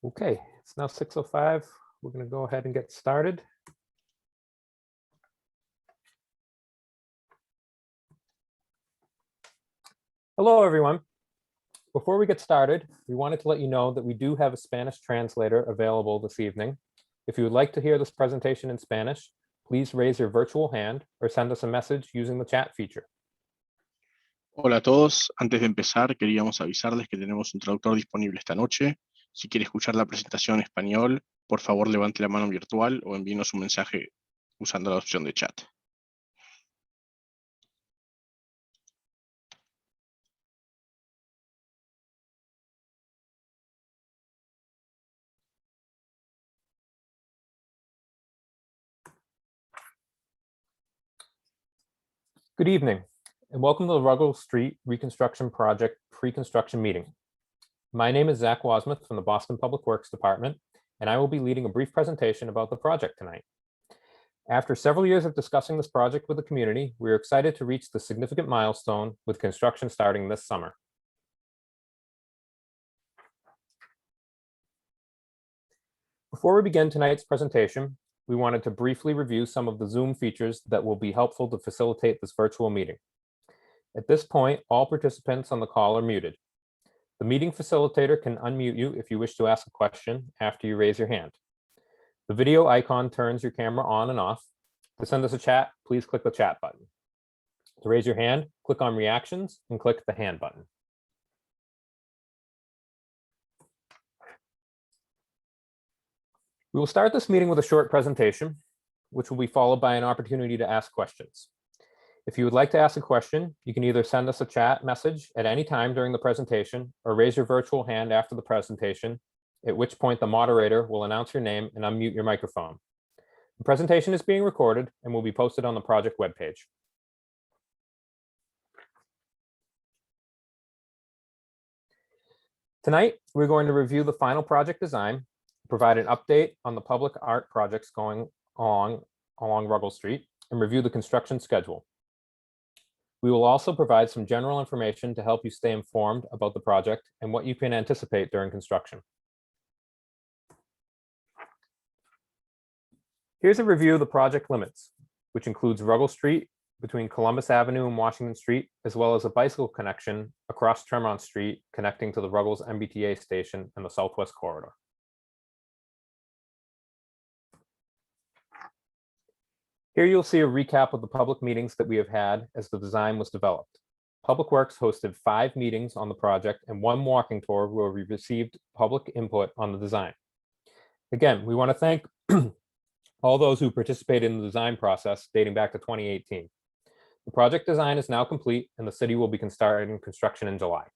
Okay, it's now 6:05. We're going to go ahead and get started. Hello, everyone. Before we get started, we wanted to let you know that we do have a Spanish translator available this evening. If you would like to hear this presentation in Spanish, please raise your virtual hand or send us a message using the chat feature. Hola a todos, antes de empezar queríamos avisarles que tenemos un traductor disponible esta noche. Si quiere escuchar la presentación en español, por favor levante la mano virtual o envíenos un mensaje usando la opción de chat. Good evening, and welcome to the Ruggles Street Reconstruction Project pre-construction meeting. My name is Zach Wasmuth from the Boston Public Works Department, and I will be leading a brief presentation about the project tonight. After several years of discussing this project with the community, we are excited to reach the significant milestone with construction starting this summer. Before we begin tonight's presentation, we wanted to briefly review some of the Zoom features that will be helpful to facilitate this virtual meeting. At this point, all participants on the call are muted. The meeting facilitator can unmute you if you wish to ask a question after you raise your hand. The video icon turns your camera on and off. To send us a chat, please click the chat button. To raise your hand, click on reactions and click the hand button. We will start this meeting with a short presentation, which will be followed by an opportunity to ask questions. If you would like to ask a question, you can either send us a chat message at any time during the presentation or raise your virtual hand after the presentation, at which point the moderator will announce your name and unmute your microphone. The presentation is being recorded and will be posted on the project webpage. Tonight, we're going to review the final project design, provide an update on the public art projects going along Ruggles Street, and review the construction schedule. We will also provide some general information to help you stay informed about the project and what you can anticipate during construction. Here's a review of the project limits, which includes Ruggles Street between Columbus Avenue and Washington Street, as well as a bicycle connection across Tremont Street connecting to the Ruggles MBTA station and the Southwest Corridor. Here you'll see a recap of the public meetings that we have had as the design was developed. Public Works hosted 5 meetings on the project and 1 walking tour where we received public input on the design. Again, we want to thank all those who participated in the design process dating back to 2018. The project design is now complete and the city will be starting construction in July.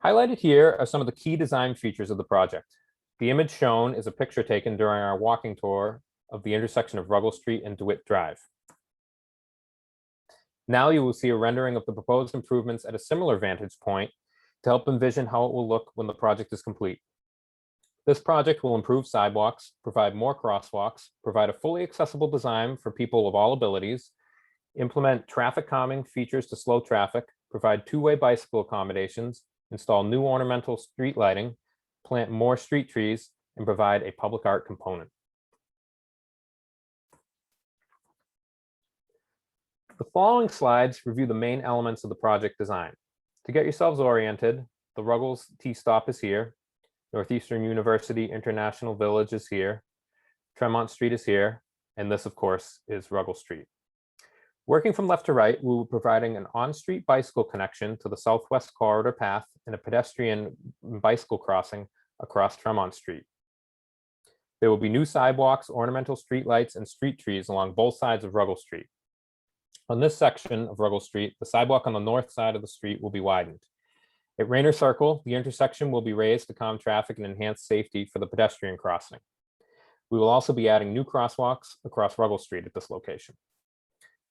Highlighted here are some of the key design features of the project. The image shown is a picture taken during our walking tour of the intersection of Ruggles Street and DeWitt Drive. Now you will see a rendering of the proposed improvements at a similar vantage point to help envision how it will look when the project is complete. This project will improve sidewalks, provide more crosswalks, provide a fully accessible design for people of all abilities, implement traffic calming features to slow traffic, provide two-way bicycle accommodations, install new ornamental street lighting, plant more street trees, and provide a public art component. The following slides review the main elements of the project design. To get yourselves oriented, the Ruggles T-stop is here, Northeastern University International Village is here, Tremont Street is here, and this, of course, is Ruggles Street. Working from left to right, we will be providing an on-street bicycle connection to the Southwest Corridor path and a pedestrian bicycle crossing across Tremont Street. There will be new sidewalks, ornamental street lights, and street trees along both sides of Ruggles Street. On this section of Ruggles Street, the sidewalk on the north side of the street will be widened. At Rayner Circle, the intersection will be raised to calm traffic and enhance safety for the pedestrian crossing. We will also be adding new crosswalks across Ruggles Street at this location.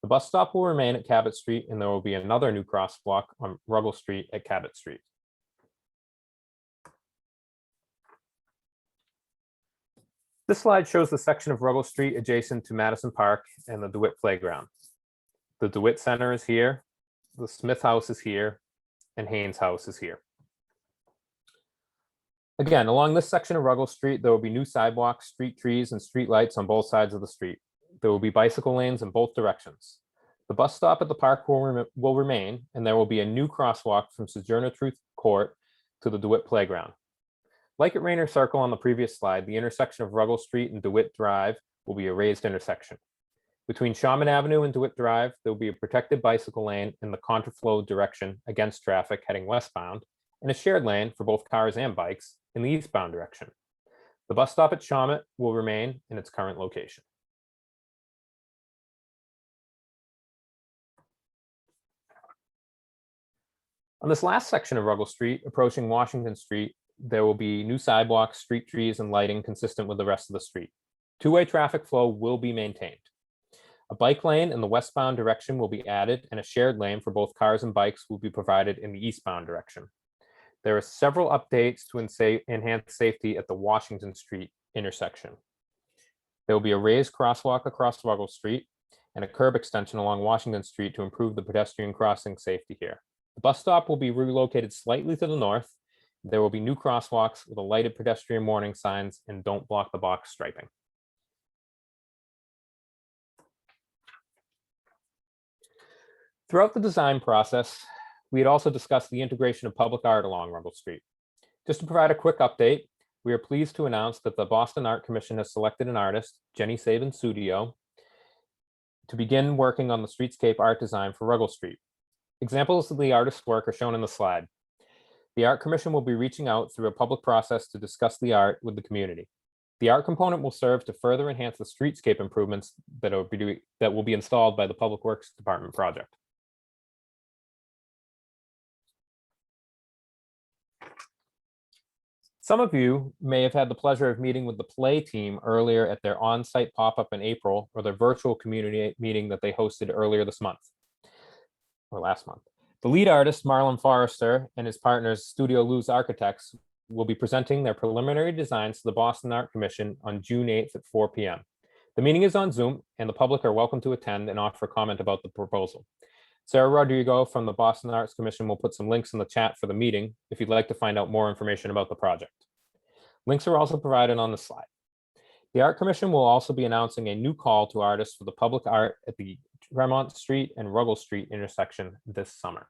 The bus stop will remain at Cabot Street, and there will be another new crosswalk on Ruggles Street at Cabot Street. This slide shows the section of Ruggles Street adjacent to Madison Park and the DeWitt Playground. The DeWitt Center is here, the Smith House is here, and Haynes House is here. Again, along this section of Ruggles Street, there will be new sidewalks, street trees, and street lights on both sides of the street. There will be bicycle lanes in both directions. The bus stop at the park will remain, and there will be a new crosswalk from Sojourner Truth Court to the DeWitt Playground. Like at Rainer Circle on the previous slide, the intersection of Ruggles Street and DeWitt Drive will be a raised intersection. Between Shaman Avenue and DeWitt Drive, there will be a protected bicycle lane in the contraflow direction against traffic heading westbound, and a shared lane for both cars and bikes in the eastbound direction. The bus stop at Shaman will remain in its current location. On this last section of Ruggles Street, approaching Washington Street, there will be new sidewalks, street trees, and lighting consistent with the rest of the street. Two-way traffic flow will be maintained. A bike lane in the westbound direction will be added, and a shared lane for both cars and bikes will be provided in the eastbound direction. There are several updates to enhance safety at the Washington Street intersection. There will be a raised crosswalk across Ruggles Street and a curb extension along Washington Street to improve the pedestrian crossing safety here. The bus stop will be relocated slightly to the north. There will be new crosswalks with a lighted pedestrian warning signs and don't block the box striping. Throughout the design process, we had also discussed the integration of public art along Ruggles Street. Just to provide a quick update, we are pleased to announce that the Boston Art Commission has selected an artist, Jenny Saban Studio, to begin working on the streetscape art design for Ruggles Street. Examples of the artist's work are shown in the slide. The Art Commission will be reaching out through a public process to discuss the art with the community. The art component will serve to further enhance the streetscape improvements that will be installed by the Public Works Department project. Some of you may have had the pleasure of meeting with the Play team earlier at their on-site pop-up in April, or their virtual community meeting that they hosted earlier this month, or last month. The lead artist, Marlon Forrester, and his partners, Studio Luz Architects, will be presenting their preliminary designs to the Boston Art Commission on June 8th at 4 p.m. The meeting is on Zoom, and the public are welcome to attend and offer comment about the proposal. Sarah Rodrigo from the Boston Arts Commission will put some links in the chat for the meeting if you'd like to find out more information about the project. Links are also provided on the slide. The Art Commission will also be announcing a new call to artists for the public art at the Tremont Street and Ruggles Street intersection this summer.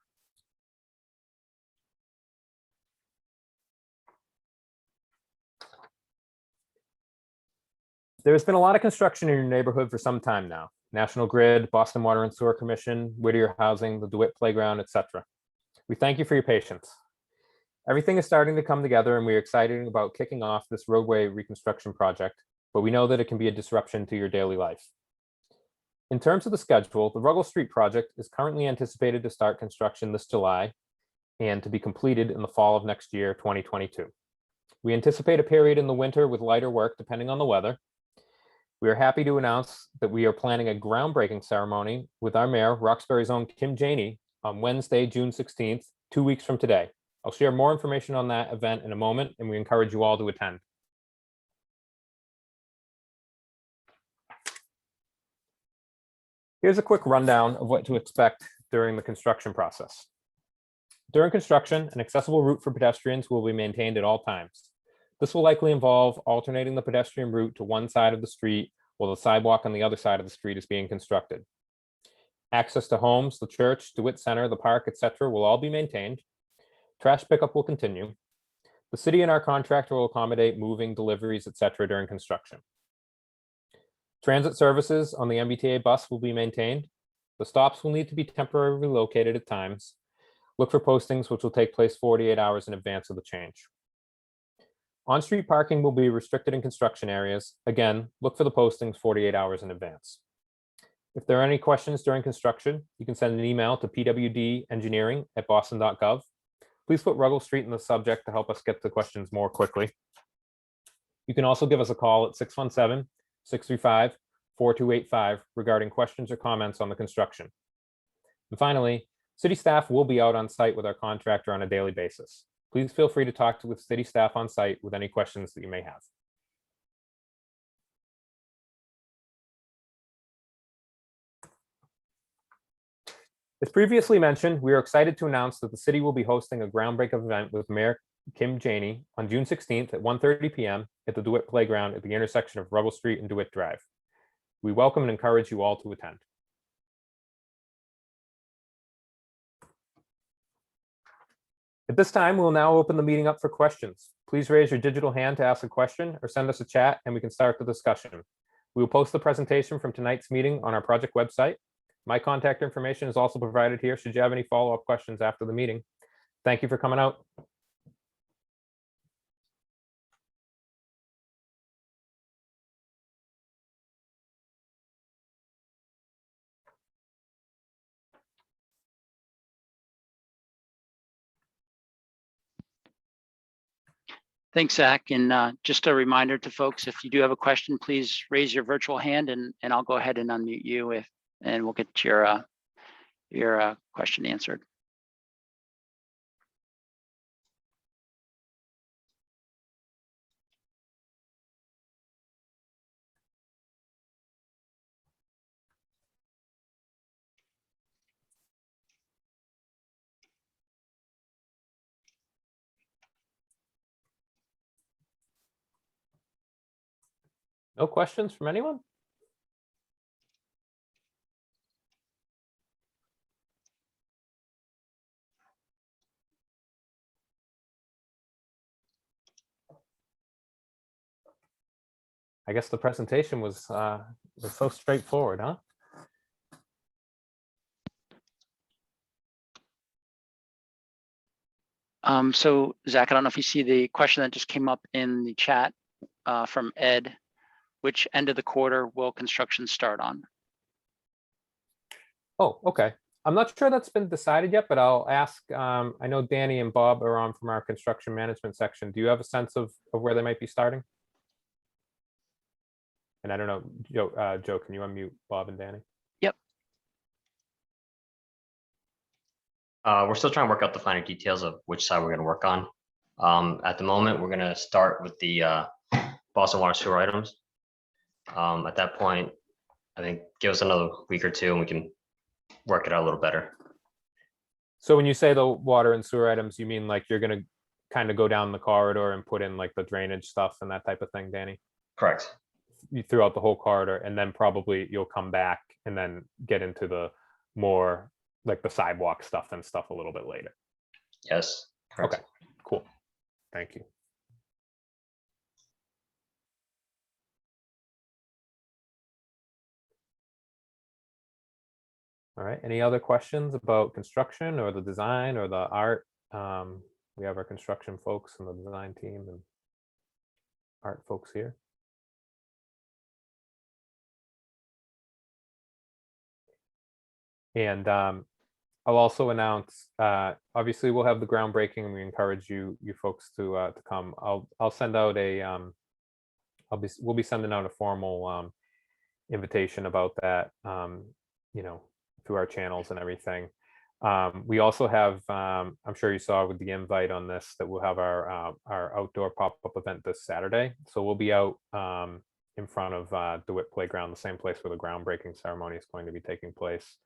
There's been a lot of construction in your neighborhood for some time now. National Grid, Boston Water and Sewer Commission, Whittier Housing, the DeWitt Playground, etc. We thank you for your patience. Everything is starting to come together, and we are excited about kicking off this roadway reconstruction project, but we know that it can be a disruption to your daily life. In terms of the schedule, the Ruggles Street project is currently anticipated to start construction this July and to be completed in the fall of next year, 2022. We anticipate a period in the winter with lighter work depending on the weather. We are happy to announce that we are planning a groundbreaking ceremony with our mayor, Roxbury's own Kim Janey, on Wednesday, June 16th, 2 weeks from today. I'll share more information on that event in a moment, and we encourage you all to attend. Here's a quick rundown of what to expect during the construction process. During construction, an accessible route for pedestrians will be maintained at all times. This will likely involve alternating the pedestrian route to one side of the street while the sidewalk on the other side of the street is being constructed. Access to homes, the church, DeWitt Center, the park, etc. will all be maintained. Trash pickup will continue. The city and our contractor will accommodate moving, deliveries, etc. during construction. Transit services on the MBTA bus will be maintained. The stops will need to be temporarily located at times. Look for postings which will take place 48 hours in advance of the change. On-street parking will be restricted in construction areas. Again, look for the postings 48 hours in advance. If there are any questions during construction, you can send an email to pwdengineering@boston.gov. Please put Ruggles Street in the subject to help us get to questions more quickly. You can also give us a call at 617-635-4285 regarding questions or comments on the construction. And finally, city staff will be out on site with our contractor on a daily basis. Please feel free to talk with city staff on site with any questions that you may have. As previously mentioned, we are excited to announce that the city will be hosting a groundbreaking event with Mayor Kim Janey on June 16th at 1:30 p.m. at the DeWitt Playground at the intersection of Ruggles Street and DeWitt Drive. We welcome and encourage you all to attend. At this time, we'll now open the meeting up for questions. Please raise your digital hand to ask a question or send us a chat and we can start the discussion. We will post the presentation from tonight's meeting on our project website. My contact information is also provided here should you have any follow-up questions after the meeting. Thank you for coming out. Thanks, Zach. And just a reminder to folks, if you do have a question, please raise your virtual hand and I'll go ahead and unmute you and we'll get your question answered. No questions from anyone? I guess the presentation was so straightforward, huh? So Zach, I don't know if you see the question that just came up in the chat from Ed. Which end of the quarter will construction start on? Oh, okay. I'm not sure that's been decided yet, but I'll ask. I know Danny and Bob are on from our construction management section. Do you have a sense of where they might be starting? And I don't know, Joe, can you unmute Bob and Danny? Yep. We're still trying to work out the finer details of which side we're going to work on. At the moment, we're going to start with the Boston water sewer items. At that point, I think give us another week or two and we can work it out a little better. So when you say the water and sewer items, you mean like you're going to kind of go down the corridor and put in like the drainage stuff and that type of thing, Danny? Correct. You throughout the whole corridor, and then probably you'll come back and then get into the more like the sidewalk stuff and stuff a little bit later. Yes. Correct. Okay, cool. Thank you. All right, any other questions about construction or the design or the art? We have our construction folks and the design team and art folks here. And I'll also announce, obviously we'll have the groundbreaking and we encourage you folks to come. I'll send out a, we'll be sending out a formal invitation about that, through our channels and everything. We also have, I'm sure you saw with the invite on this, that we'll have our outdoor pop-up event this Saturday. So we'll be out in front of DeWitt Playground, the same place where the groundbreaking ceremony is going to be taking place,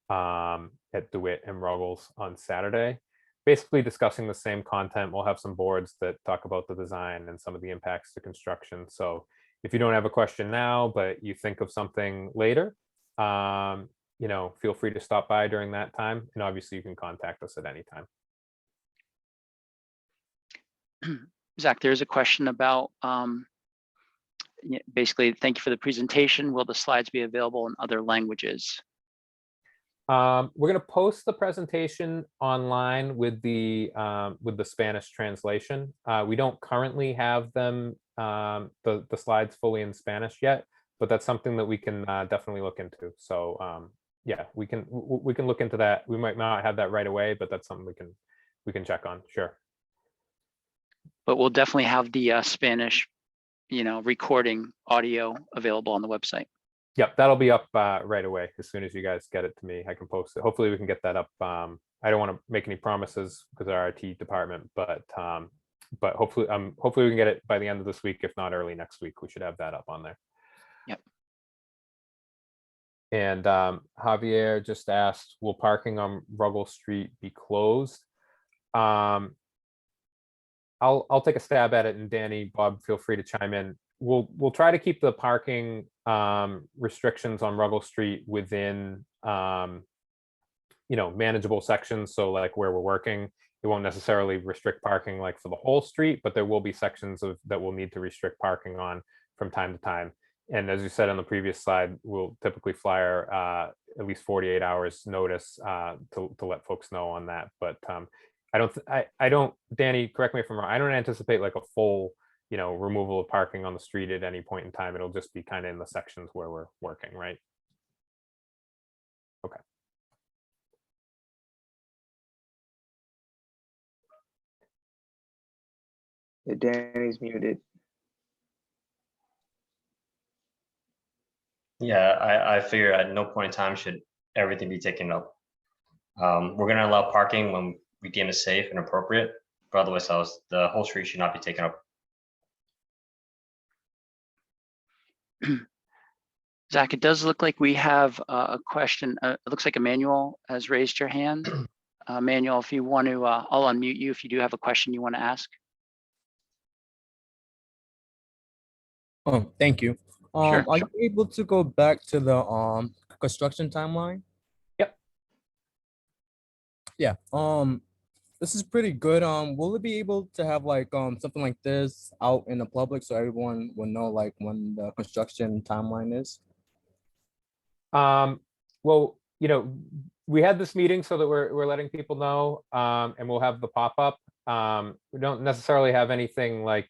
at DeWitt and Ruggles on Saturday. Basically discussing the same content. We'll have some boards that talk about the design and some of the impacts to construction. So if you don't have a question now, but you think of something later, feel free to stop by during that time. And obviously you can contact us at any time. Zach, there's a question about, basically, thank you for the presentation. Will the slides be available in other languages? We're going to post the presentation online with the Spanish translation. We don't currently have them, the slides fully in Spanish yet, but that's something that we can definitely look into. So yeah, we can look into that. We might not have that right away, but that's something we can check on. Sure. But we'll definitely have the Spanish, recording audio available on the website. Yep, that'll be up right away. As soon as you guys get it to me, I can post it. Hopefully we can get that up. I don't want to make any promises because of our IT department, but hopefully we can get it by the end of this week, if not early next week. We should have that up on there. Yep. And Javier just asked, will parking on Ruggles Street be closed? I'll take a stab at it, and Danny, Bob, feel free to chime in. We'll try to keep the parking restrictions on Ruggles Street within manageable sections. So like where we're working, it won't necessarily restrict parking like for the whole street, but there will be sections that we'll need to restrict parking on from time to time. And as you said on the previous slide, we'll typically flyer at least 48 hours notice to let folks know on that. But I don't, Danny, correct me if I'm wrong, I don't anticipate like a full, removal of parking on the street at any point in time. It'll just be kind of in the sections where we're working, right? Okay. Yeah, Danny's muted. Yeah, I figure at no point in time should everything be taken up. We're gonna allow parking when we deem it safe and appropriate, but otherwise else, the whole street should not be taken up. Zach, it does look like we have a question. It looks like Emmanuel has raised your hand. Emmanuel, if you want to, I'll unmute you if you do have a question you want to ask. Thank you. Sure, Are you able to go back to the construction timeline? Yep. Yeah. This is pretty good. Will it be able to have like something like this out in the public so everyone will know like when the construction timeline is? Well, we had this meeting so that we're letting people know, and we'll have the pop-up. We don't necessarily have anything like,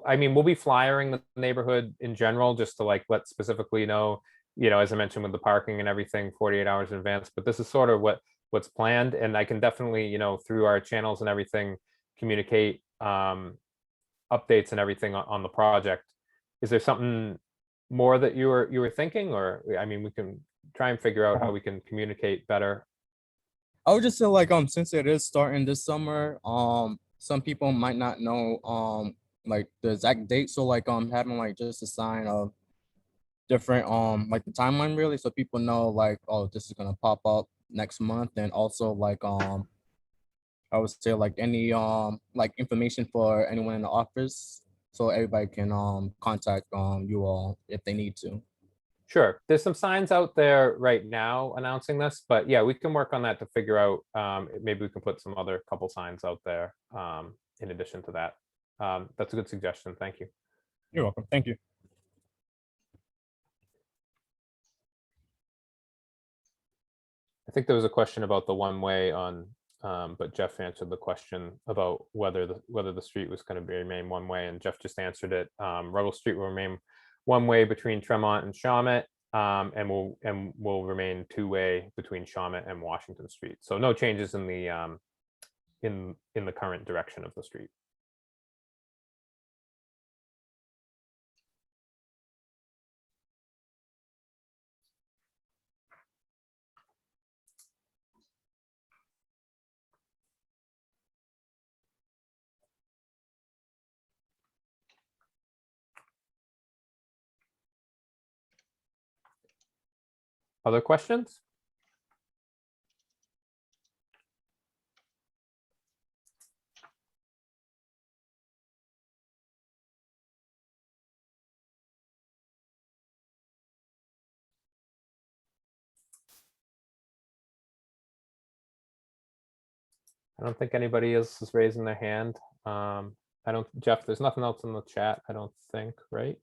I mean, we'll be flyering the neighborhood in general just to like let specifically know, as I mentioned with the parking and everything 48 hours in advance, but this is sort of what's planned. And I can definitely, through our channels and everything, communicate updates and everything on the project. Is there something more that you were thinking, or I mean, we can try and figure out how we can communicate better? I would just say like since it is starting this summer, some people might not know like the exact date. So like having like just a sign of different like the timeline really, so people know like, oh, this is gonna pop up next month. And also like I would say like any like information for anyone in the office, so everybody can contact you all if they need to. Sure, there's some signs out there right now announcing this, but yeah, we can work on that to figure out, maybe we can put some other couple signs out there in addition to that. That's a good suggestion, thank you. You're welcome. Thank you. I think there was a question about the one-way on, but Jeff answered the question about whether the street was going to remain one-way, and Jeff just answered it. Ruggles Street will remain one-way between Tremont and Shawmut, and will remain two-way between Shawmut and Washington Street. So no changes in the in the current direction of the street. Other questions? I don't think anybody else is raising their hand. Jeff, there's nothing else in the chat, I don't think, right?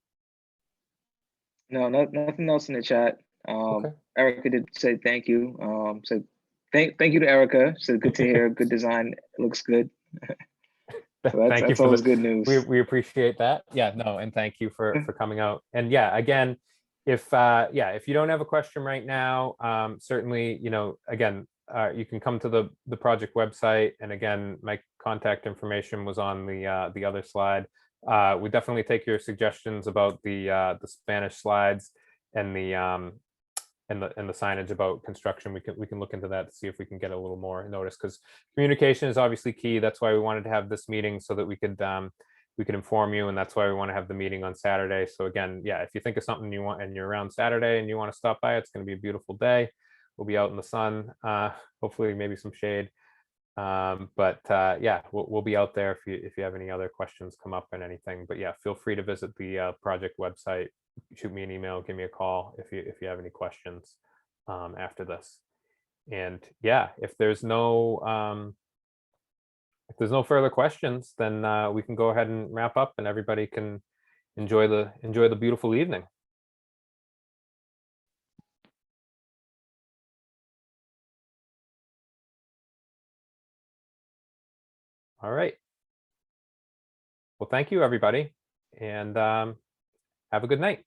No, nothing else in the chat. Okay. Erica did say thank you. So thank you to Erica. Said good to hear. Good design. It looks good. So Thank you that's for always good news. we appreciate that. Yeah, no, and thank you for coming out. And yeah, again, if you don't have a question right now, certainly, again, you can come to the project website. And again, my contact information was on the other slide. We definitely take your suggestions about the Spanish slides and the signage about construction. We can look into that to see if we can get a little more notice, because communication is obviously key. That's why we wanted to have this meeting, so that we could inform you, and that's why we want to have the meeting on Saturday. So again, yeah, if you think of something you want and you're around Saturday and you want to stop by, it's going to be a beautiful day. We'll be out in the sun, hopefully maybe some shade. But yeah, we'll be out there if you have any other questions come up and anything. But yeah, feel free to visit the project website, shoot me an email, give me a call if you have any questions after this. And yeah, if there's no further questions, then we can go ahead and wrap up, and everybody can enjoy the beautiful evening. All right. Well, thank you, everybody, and have a good night.